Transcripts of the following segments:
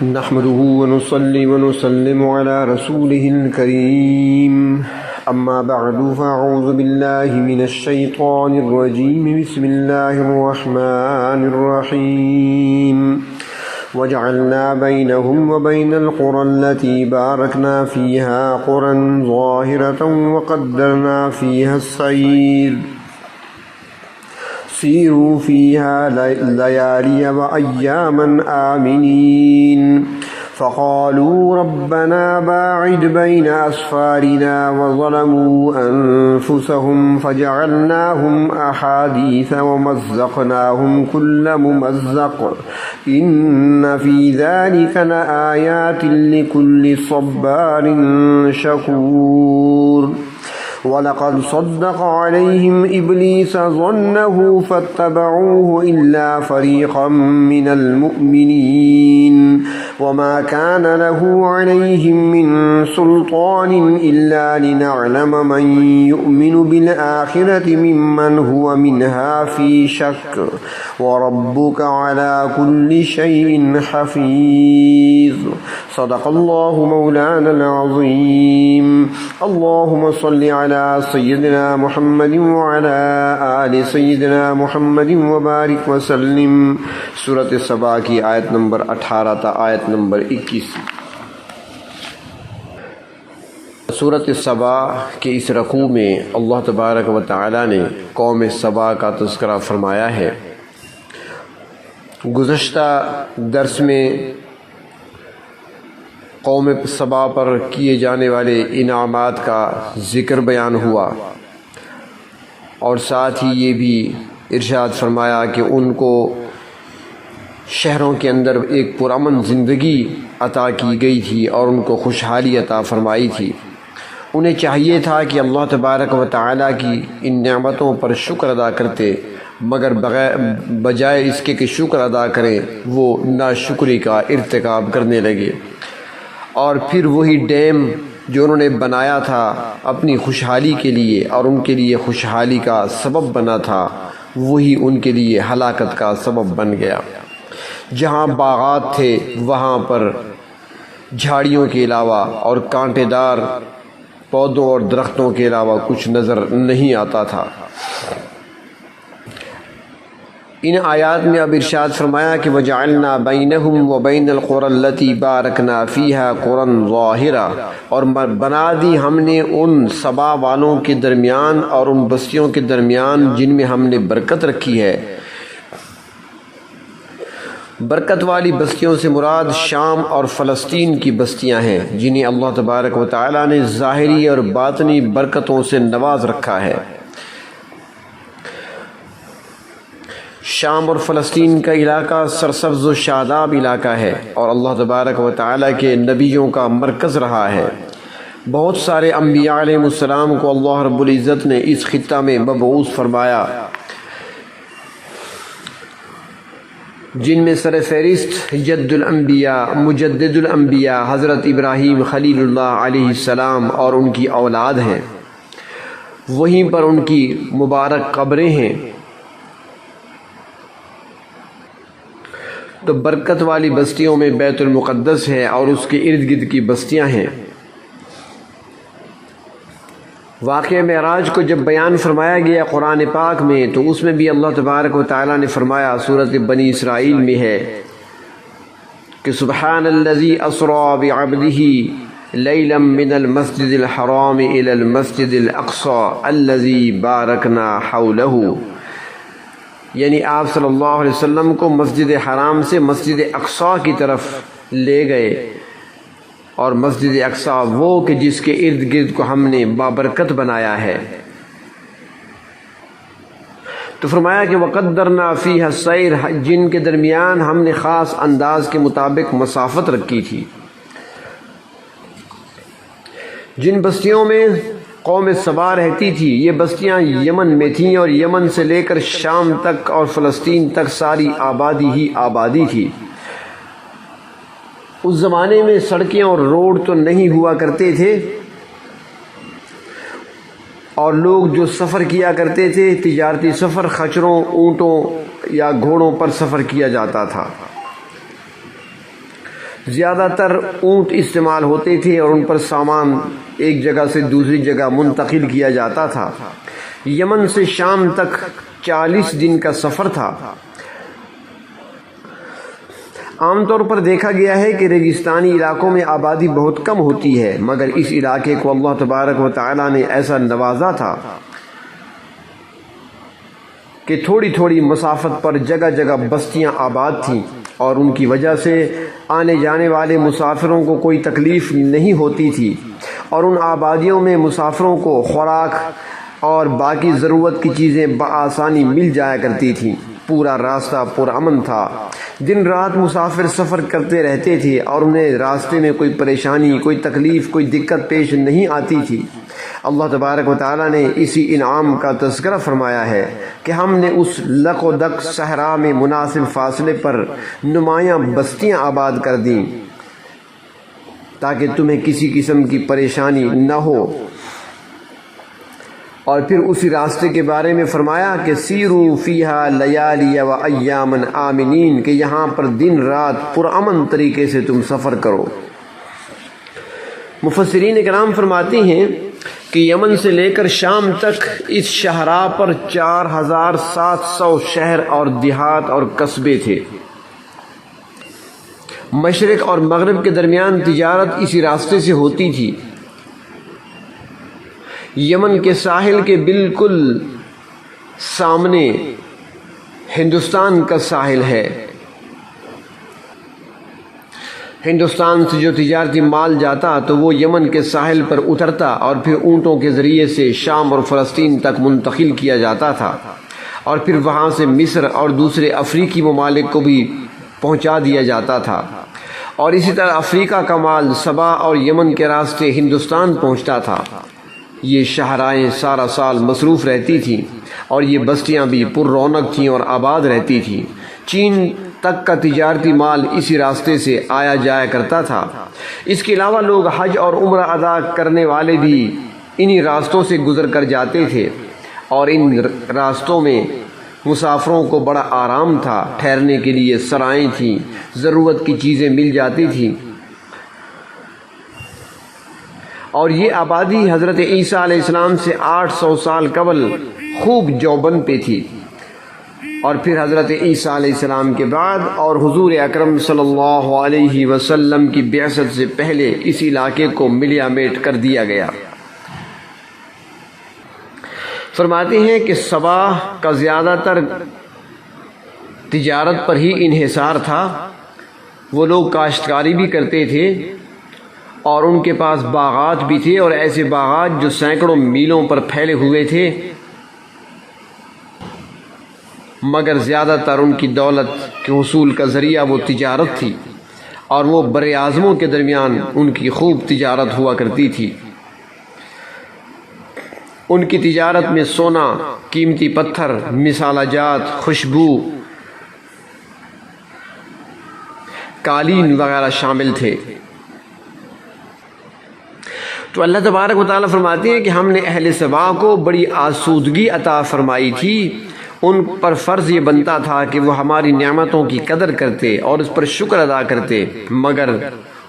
نحمده ونصلي ونسلم على رسوله الكريم أما بعد فأعوذ بالله من الشيطان الرجيم بسم الله الرحمن الرحيم وجعلنا بينهم وبين القرى التي باركنا فيها قرى ظاهرة وقدرنا فيها السير سيروا فيها ليالي وأياما آمنين فقالوا ربنا باعد بين أسفارنا وظلموا أنفسهم فجعلناهم أحاديث ومزقناهم كل ممزق إن في ذلك لآيات لكل صبار شكور وَلَقَدْ صَدَّقَ عَلَيْهِمْ إِبْلِيسَ ظَنَّهُ فَاتَّبَعُوهُ إِلَّا فَرِيقًا مِّنَ الْمُؤْمِنِينَ وَمَا كَانَ لَهُ عَلَيْهِمْ مِنْ سُلْطَانٍ إِلَّا لِنَعْلَمَ مَنْ يُؤْمِنُ بِالْآخِرَةِ مِمَّنْ هُوَ مِنْهَا فِي شَكٍّ وَرَبُّكَ عَلَى كُلِّ شَيْءٍ حَفِيظٌ صدق الله مولانا العظيم اللهم صل على سيدنا محمد وعلى آل سيدنا محمد وبارك وسلم سورۃ سبا کی آیت نمبر 18 تا آیت نمبر 21۔ سورۃ سبا کے اس رکوع میں اللہ تبارک و تعالی نے قوم سبا کا تذکرہ فرمایا ہے۔ گزشتہ درس میں قوم سبا پر کیے جانے والے انعامات کا ذکر بیان ہوا، اور ساتھ ہی یہ بھی ارشاد فرمایا کہ ان کو شہروں کے اندر ایک پرامن زندگی عطا کی گئی تھی اور ان کو خوشحالی عطا فرمائی تھی۔ انہیں چاہیے تھا کہ اللہ تبارک و تعالیٰ کی ان نعمتوں پر شکر ادا کرتے، مگر بجائے اس کے کہ شکر ادا کریں وہ ناشکری کا ارتکاب کرنے لگے، اور پھر وہی ڈیم جو انہوں نے بنایا تھا اپنی خوشحالی کے لیے اور ان کے لیے خوشحالی کا سبب بنا تھا، وہی ان کے لیے ہلاکت کا سبب بن گیا۔ جہاں باغات تھے وہاں پر جھاڑیوں کے علاوہ اور کانٹے دار پودوں اور درختوں کے علاوہ کچھ نظر نہیں آتا تھا۔ ان آیات میں اب ارشاد فرمایا کہ وَجَعَلْنَا بَيْنَهُمْ وَبَيْنَ الْقُرَى الَّتِي بَارَكْنَا فِيهَا قُرًى ظَاهِرًا، اور بنا دی ہم نے ان سبا والوں کے درمیان اور ان بستیوں کے درمیان جن میں ہم نے برکت رکھی ہے۔ برکت والی بستیوں سے مراد شام اور فلسطین کی بستیاں ہیں، جنہیں اللہ تبارک و تعالیٰ نے ظاہری اور باطنی برکتوں سے نواز رکھا ہے۔ شام اور فلسطین کا علاقہ سرسبز و شاداب علاقہ ہے اور اللہ تبارک و تعالیٰ کے نبیوں کا مرکز رہا ہے۔ بہت سارے انبیاء علیہ السلام کو اللہ رب العزت نے اس خطہ میں مبعوث فرمایا، جن میں سر فہرست جد الانبیاء مجدد الانبیاء حضرت ابراہیم خلیل اللہ علیہ السلام اور ان کی اولاد ہیں۔ وہیں پر ان کی مبارک قبریں ہیں۔ تو برکت والی بستیوں میں بیت المقدس ہے اور اس کے ارد گرد کی بستیاں ہیں۔ واقعہ معراج کو جب بیان فرمایا گیا قرآن پاک میں تو اس میں بھی اللہ تبارک و تعالیٰ نے فرمایا، سورۃ بنی اسرائیل میں ہے کہ سبحان الذی اسریٰ بعبدہ لیلا من المسجد الحرام الی المسجد الاقصی الذی بارکنا حولہ، یعنی آپ صلی اللہ علیہ وسلم کو مسجد حرام سے مسجد اقصیٰ کی طرف لے گئے، اور مسجد اقصیٰ وہ کہ جس کے ارد گرد کو ہم نے بابرکت بنایا ہے۔ تو فرمایا کہ وَقَدَّرْنَا فِيهَا السَّيْرَ، جن کے درمیان ہم نے خاص انداز کے مطابق مسافت رکھی تھی۔ جن بستیوں میں قوم سبا رہتی تھی یہ بستیاں یمن میں تھیں، اور یمن سے لے کر شام تک اور فلسطین تک ساری آبادی ہی آبادی تھی۔ اس زمانے میں سڑکیں اور روڈ تو نہیں ہوا کرتے تھے، اور لوگ جو سفر کیا کرتے تھے تجارتی سفر خچروں، اونٹوں یا گھوڑوں پر سفر کیا جاتا تھا۔ زیادہ تر اونٹ استعمال ہوتے تھے اور ان پر سامان ایک جگہ سے دوسری جگہ منتقل کیا جاتا تھا۔ یمن سے شام تک 40 دن کا سفر تھا۔ عام طور پر دیکھا گیا ہے کہ ریگستانی علاقوں میں آبادی بہت کم ہوتی ہے، مگر اس علاقے کو اللہ تبارک و تعالی نے ایسا نوازا تھا کہ تھوڑی تھوڑی مسافت پر جگہ جگہ بستیاں آباد تھیں، اور ان کی وجہ سے آنے جانے والے مسافروں کو کوئی تکلیف نہیں ہوتی تھی، اور ان آبادیوں میں مسافروں کو خوراک اور باقی ضرورت کی چیزیں بآسانی مل جایا کرتی تھیں۔ پورا راستہ پرامن تھا۔ دن رات مسافر سفر کرتے رہتے تھے اور انہیں راستے میں کوئی پریشانی، کوئی تکلیف، کوئی دقت پیش نہیں آتی تھی۔ اللہ تبارک و تعالیٰ نے اسی انعام کا تذکرہ فرمایا ہے کہ ہم نے اس لق و دق صحرا میں مناسب فاصلے پر نمایاں بستیاں آباد کر دیں تاکہ تمہیں کسی قسم کی پریشانی نہ ہو۔ اور پھر اسی راستے کے بارے میں فرمایا کہ سیرو فیہا لیالی و ایامن آمنین، کہ یہاں پر دن رات پرامن طریقے سے تم سفر کرو۔ مفسرین کرام فرماتے ہیں کہ یمن سے لے کر شام تک اس شاہراہ پر 4700 شہر اور دیہات اور قصبے تھے۔ مشرق اور مغرب کے درمیان تجارت اسی راستے سے ہوتی تھی۔ یمن کے ساحل کے بالکل سامنے ہندوستان کا ساحل ہے۔ ہندوستان سے جو تجارتی مال جاتا تو وہ یمن کے ساحل پر اترتا اور پھر اونٹوں کے ذریعے سے شام اور فلسطین تک منتقل کیا جاتا تھا، اور پھر وہاں سے مصر اور دوسرے افریقی ممالک کو بھی پہنچا دیا جاتا تھا، اور اسی طرح افریقہ کا مال سبا اور یمن کے راستے ہندوستان پہنچتا تھا۔ یہ شاہراہیں سارا سال مصروف رہتی تھیں اور یہ بستیاں بھی پر رونق تھیں اور آباد رہتی تھیں۔ چین تک کا تجارتی مال اسی راستے سے آیا جایا کرتا تھا۔ اس کے علاوہ لوگ حج اور عمرہ ادا کرنے والے بھی انہی راستوں سے گزر کر جاتے تھے، اور ان راستوں میں مسافروں کو بڑا آرام تھا۔ ٹھہرنے کے لیے سرائیں تھیں، ضرورت کی چیزیں مل جاتی تھیں، اور یہ آبادی حضرت عیسیٰ علیہ السلام سے 800 سال قبل خوب جوبن پہ تھی، اور پھر حضرت عیسیٰ علیہ السلام کے بعد اور حضور اکرم صلی اللہ علیہ وسلم کی بعثت سے پہلے اس علاقے کو ملیا میٹ کر دیا گیا۔ فرماتے ہیں کہ سبا کا زیادہ تر تجارت پر ہی انحصار تھا۔ وہ لوگ کاشتکاری بھی کرتے تھے، اور ان کے پاس باغات بھی تھے، اور ایسے باغات جو سینکڑوں میلوں پر پھیلے ہوئے تھے، مگر زیادہ تر ان کی دولت کے حصول کا ذریعہ وہ تجارت تھی، اور وہ بر اعظموں کے درمیان ان کی خوب تجارت ہوا کرتی تھی۔ ان کی تجارت میں سونا، قیمتی پتھر، مصالحہ جات، خوشبو، قالین وغیرہ شامل تھے۔ تو اللہ تبارک و تعالیٰ فرماتے ہیں کہ ہم نے اہل سبا کو بڑی آسودگی عطا فرمائی تھی۔ ان پر فرض یہ بنتا تھا کہ وہ ہماری نعمتوں کی قدر کرتے اور اس پر شکر ادا کرتے، مگر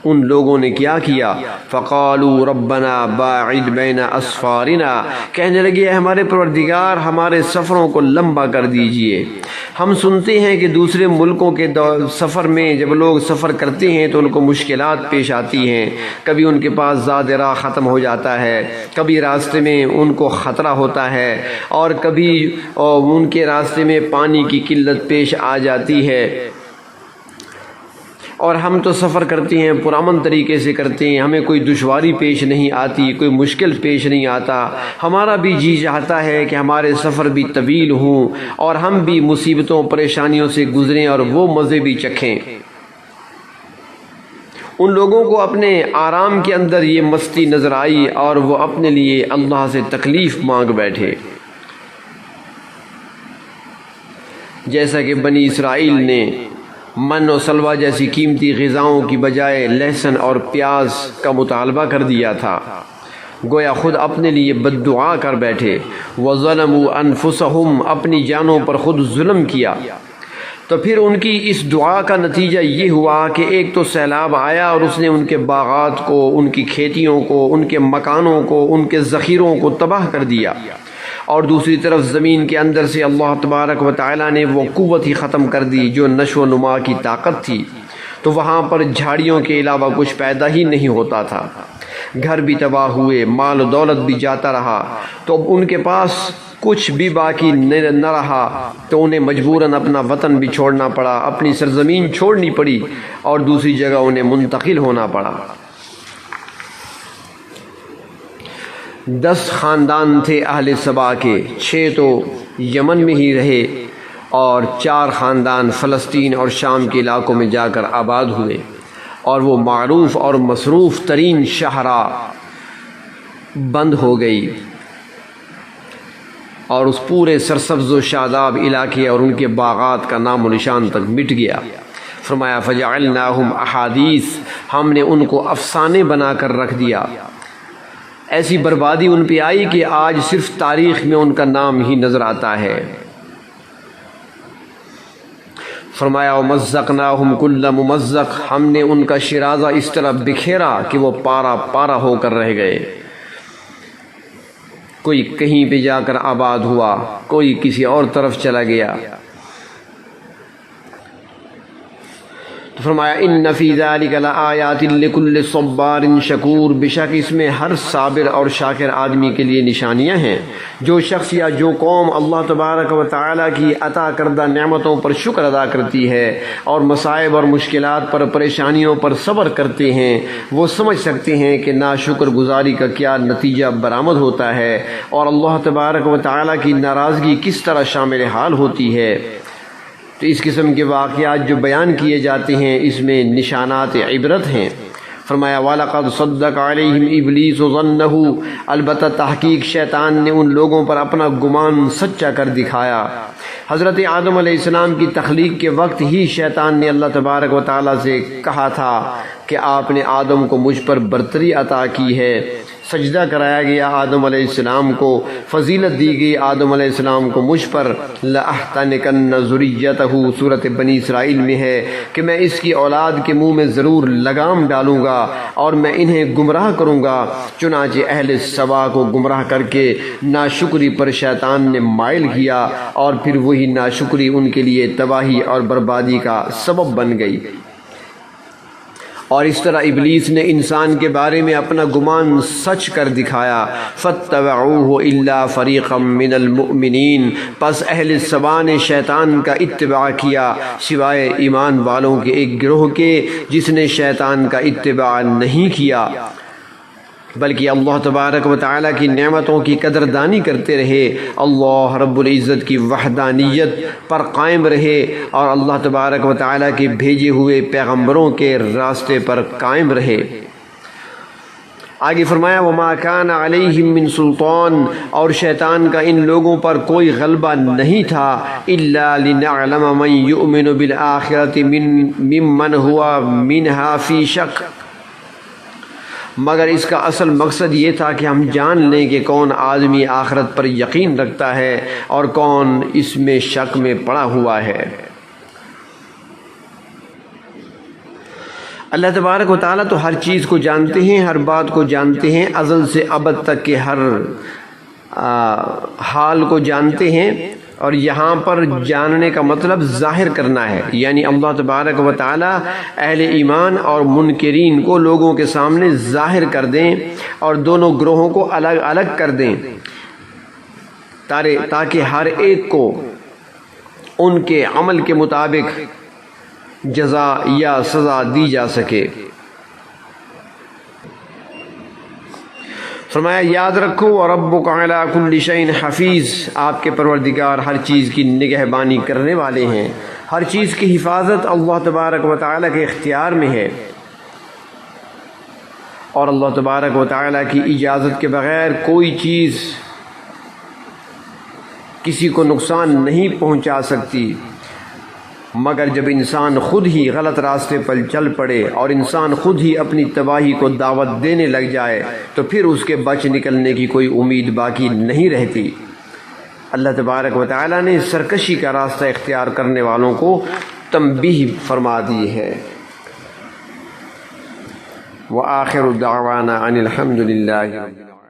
ان لوگوں نے کیا کیا؟ فقالوا ربنا باعد بین اسفارنا، کہنے لگے ہمارے پروردگار ہمارے سفروں کو لمبا کر دیجئے۔ ہم سنتے ہیں کہ دوسرے ملکوں کے سفر میں جب لوگ سفر کرتے ہیں تو ان کو مشکلات پیش آتی ہیں، کبھی ان کے پاس زاد راہ ختم ہو جاتا ہے، کبھی راستے میں ان کو خطرہ ہوتا ہے، اور کبھی ان کے راستے میں پانی کی قلت پیش آ جاتی ہے، اور ہم تو سفر کرتے ہیں پرامن طریقے سے کرتے ہیں، ہمیں کوئی دشواری پیش نہیں آتی، کوئی مشکل پیش نہیں آتا۔ ہمارا بھی جی چاہتا ہے کہ ہمارے سفر بھی طویل ہوں اور ہم بھی مصیبتوں پریشانیوں سے گزریں اور وہ مزے بھی چکھیں۔ ان لوگوں کو اپنے آرام کے اندر یہ مستی نظر آئی اور وہ اپنے لیے اللہ سے تکلیف مانگ بیٹھے، جیسا کہ بنی اسرائیل نے من و سلوہ جیسی قیمتی غذاؤں کی بجائے لہسن اور پیاز کا مطالبہ کر دیا تھا، گویا خود اپنے لیے بد دعا کر بیٹھے۔ وَظَلَمُوا أَنفُسَهُمْ، اپنی جانوں پر خود ظلم کیا۔ تو پھر ان کی اس دعا کا نتیجہ یہ ہوا کہ ایک تو سیلاب آیا اور اس نے ان کے باغات کو، ان کی کھیتیوں کو، ان کے مکانوں کو، ان کے ذخیروں کو تباہ کر دیا، اور دوسری طرف زمین کے اندر سے اللہ تبارک و تعالیٰ نے وہ قوت ہی ختم کر دی جو نشو و نما کی طاقت تھی، تو وہاں پر جھاڑیوں کے علاوہ کچھ پیدا ہی نہیں ہوتا تھا، گھر بھی تباہ ہوئے، مال و دولت بھی جاتا رہا، تو اب ان کے پاس کچھ بھی باقی نہ رہا، تو انہیں مجبوراً اپنا وطن بھی چھوڑنا پڑا، اپنی سرزمین چھوڑنی پڑی اور دوسری جگہ انہیں منتقل ہونا پڑا۔ 10 خاندان تھے اہل سبا کے، 6 تو یمن میں ہی رہے اور 4 خاندان فلسطین اور شام کے علاقوں میں جا کر آباد ہوئے، اور وہ معروف اور مصروف ترین شاہراہ بند ہو گئی اور اس پورے سرسبز و شاداب علاقے اور ان کے باغات کا نام و نشان تک مٹ گیا۔ فرمایا فجعلناہم احادیث، ہم نے ان کو افسانے بنا کر رکھ دیا، ایسی بربادی ان پہ آئی کہ آج صرف تاریخ میں ان کا نام ہی نظر آتا ہے۔ فرمایا ومزقناہم کل ممزق، ہم نے ان کا شرازہ اس طرح بکھیرا کہ وہ پارا پارا ہو کر رہ گئے، کوئی کہیں پہ جا کر آباد ہوا، کوئی کسی اور طرف چلا گیا۔ تو فرمایا ان فی ذلک لآیات لکل صبار شکور، بے شک اس میں ہر صابر اور شاکر آدمی کے لیے نشانیاں ہیں۔ جو شخص یا جو قوم اللہ تبارک و تعالیٰ کی عطا کردہ نعمتوں پر شکر ادا کرتی ہے اور مصائب اور مشکلات پر، پریشانیوں پر صبر کرتے ہیں، وہ سمجھ سکتے ہیں کہ ناشکر گزاری کا کیا نتیجہ برآمد ہوتا ہے اور اللہ تبارک و تعالیٰ کی ناراضگی کس طرح شامل حال ہوتی ہے۔ تو اس قسم کے واقعات جو بیان کیے جاتے ہیں اس میں نشانات عبرت ہیں۔ فرمایا وَلَقَدْ صَدَّقَ عَلَيْهِمْ إِبْلِيسُ ظَنَّهُ، البتہ تحقیق شیطان نے ان لوگوں پر اپنا گمان سچا کر دکھایا۔ حضرت آدم علیہ السلام کی تخلیق کے وقت ہی شیطان نے اللہ تبارک و تعالیٰ سے کہا تھا کہ آپ نے آدم کو مجھ پر برتری عطا کی ہے، سجدہ کرایا گیا آدم علیہ السلام کو، فضیلت دی گئی آدم علیہ السلام کو مجھ پر۔ لَأَحْتَنِكَنَّ ذُرِّيَّتَهُ، سورۃ بنی اسرائیل میں ہے کہ میں اس کی اولاد کے منہ میں ضرور لگام ڈالوں گا اور میں انہیں گمراہ کروں گا۔ چنانچہ اہل سبا کو گمراہ کر کے ناشکری پر شیطان نے مائل کیا اور پھر وہی ناشکری ان کے لیے تباہی اور بربادی کا سبب بن گئی۔ اور اس طرح ابلیس نے انسان کے بارے میں اپنا گمان سچ کر دکھایا۔ فَاتَّبَعُوهُ إِلَّا فَرِيقًا مِّنَ الْمُؤْمِنِينَ، پس اہل سبا نے شیطان کا اتباع کیا سوائے ایمان والوں کے ایک گروہ کے جس نے شیطان کا اتباع نہیں کیا بلکہ اللہ تبارک و تعالیٰ کی نعمتوں کی قدردانی کرتے رہے، اللہ رب العزت کی وحدانیت پر قائم رہے اور اللہ تبارک و تعالیٰ کے بھیجے ہوئے پیغمبروں کے راستے پر قائم رہے۔ آگے فرمایا وَمَا كَانَ عَلَيْهِم مِّن سُلْطَانٍ، اور شیطان کا ان لوگوں پر کوئی غلبہ نہیں تھا، إِلَّا لِنَعْلَمَ مَن يُؤْمِنُ بِالْآخِرَةِ مِمَّنْ هُوَ مِنْهَا فِي شَكٍّ، مگر اس کا اصل مقصد یہ تھا کہ ہم جان لیں کہ کون آدمی آخرت پر یقین رکھتا ہے اور کون اس میں شک میں پڑا ہوا ہے۔ اللہ تبارک و تعالیٰ تو ہر چیز کو جانتے ہیں، ہر بات کو جانتے ہیں، ازل سے ابد تک کے ہر حال کو جانتے ہیں، اور یہاں پر جاننے کا مطلب ظاہر کرنا ہے، یعنی اللہ تبارک و تعالیٰ اہل ایمان اور منکرین کو لوگوں کے سامنے ظاہر کر دیں اور دونوں گروہوں کو الگ الگ کر دیں تاکہ ہر ایک کو ان کے عمل کے مطابق جزا یا سزا دی جا سکے۔ فرمایا یاد رکھو وَرَبُّكَ عَلَىٰ كُلِّ شَيْءٍ حَفِيظٌ، آپ کے پروردگار ہر چیز کی نگہبانی کرنے والے ہیں، ہر چیز کی حفاظت اللہ تبارک و تعالیٰ کے اختیار میں ہے، اور اللہ تبارک و تعالیٰ کی اجازت کے بغیر کوئی چیز کسی کو نقصان نہیں پہنچا سکتی، مگر جب انسان خود ہی غلط راستے پر چل پڑے اور انسان خود ہی اپنی تباہی کو دعوت دینے لگ جائے تو پھر اس کے بچ نکلنے کی کوئی امید باقی نہیں رہتی۔ اللہ تبارک و تعالی نے سرکشی کا راستہ اختیار کرنے والوں کو تنبیہ فرما دی ہے۔ وآخر دعوانا ان الحمد للہ رب العالمین۔